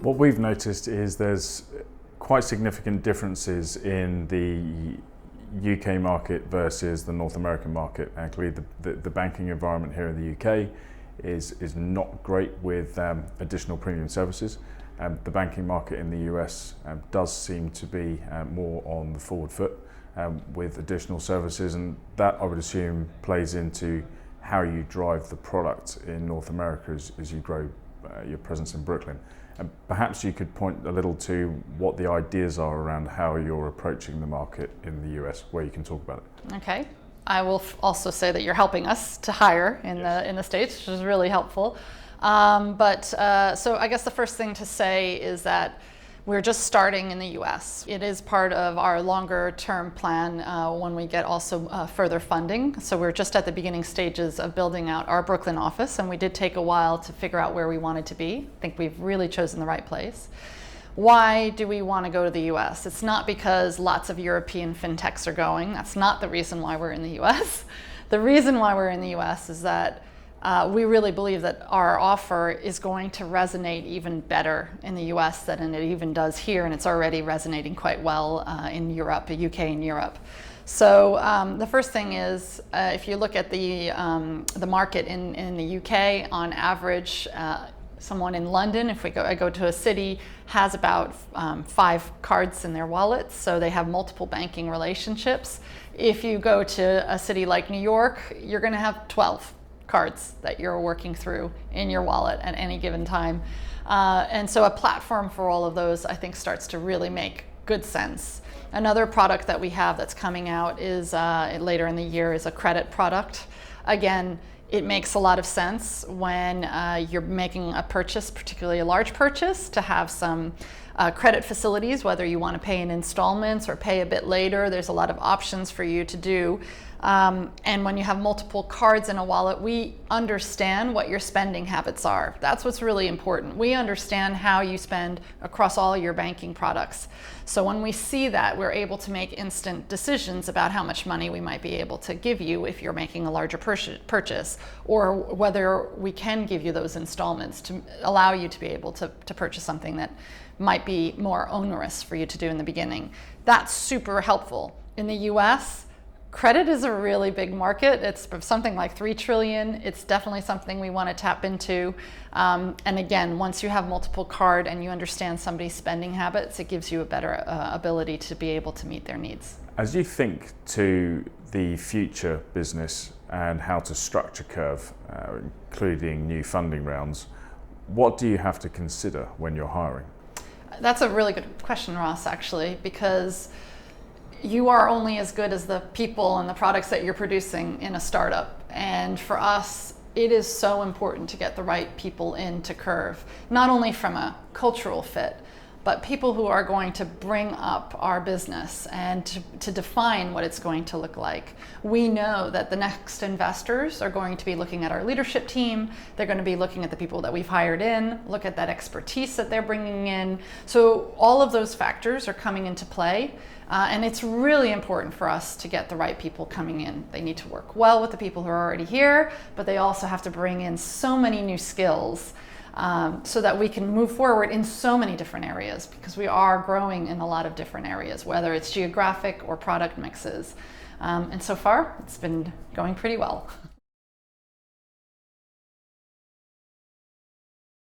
What we've noticed is there's quite significant differences in the UK market versus the North American market. Actually, the banking environment here in the UK is not great with additional premium services. The banking market in the US does seem to be more on the forward foot with additional services, and that I would assume plays into how you drive the product in North America as you grow your presence in Brooklyn. Perhaps you could point a little to what the ideas are around how you're approaching the market in the US, where you can talk about it. Okay. I will also say that you're helping us to hire in the States, which is really helpful. So I guess the first thing to say is that we're just starting in the US. It is part of our longer term plan when we get also further funding. So we're just at the beginning stages of building out our Brooklyn office, and we did take a while to figure out where we wanted to be. I think we've really chosen the right place. Why do we want to go to the US? It's not because lots of European fintechs are going. That's not the reason why we're in the US. The reason why we're in the US is that we really believe that our offer is going to resonate even better in the US than it even does here, and it's already resonating quite well in Europe, the UK and Europe. So the first thing is, if you look at the market in the UK, on average, someone in London, if I go to a city, has about 5 cards in their wallets, so they have multiple banking relationships. If you go to a city like New York, you're going to have 12 cards that you're working through in your wallet at any given time. And so a platform for all of those, I think, starts to really make good sense. Another product that we have that's coming out is later in the year is a credit product. Again, it makes a lot of sense when you're making a purchase, particularly a large purchase, to have some credit facilities, whether you want to pay in installments or pay a bit later. There's a lot of options for you to do. And when you have multiple cards in a wallet, we understand what your spending habits are. That's what's really important. We understand how you spend across all your banking products. So when we see that, we're able to make instant decisions about how much money we might be able to give you if you're making a larger purchase, or whether we can give you those installments to allow you to be able to purchase something that might be more onerous for you to do in the beginning. That's super helpful. In the US, credit is a really big market. It's something like $3 trillion. It's definitely something we want to tap into. And again, once you have multiple card and you understand somebody's spending habits, it gives you a better ability to be able to meet their needs. As you think to the future business and how to structure Curve, including new funding rounds, what do you have to consider when you're hiring? That's a really good question, Ross, actually, because you are only as good as the people and the products that you're producing in a startup. And for us, it is so important to get the right people into Curve, not only from a cultural fit, but people who are going to bring up our business and to define what it's going to look like. We know that the next investors are going to be looking at our leadership team. They're going to be looking at the people that we've hired in, look at that expertise that they're bringing in. So all of those factors are coming into play. And it's really important for us to get the right people coming in. They need to work well with the people who are already here, but they also have to bring in so many new skills so that we can move forward in so many different areas, because we are growing in a lot of different areas, whether it's geographic or product mixes. And so far, it's been going pretty well.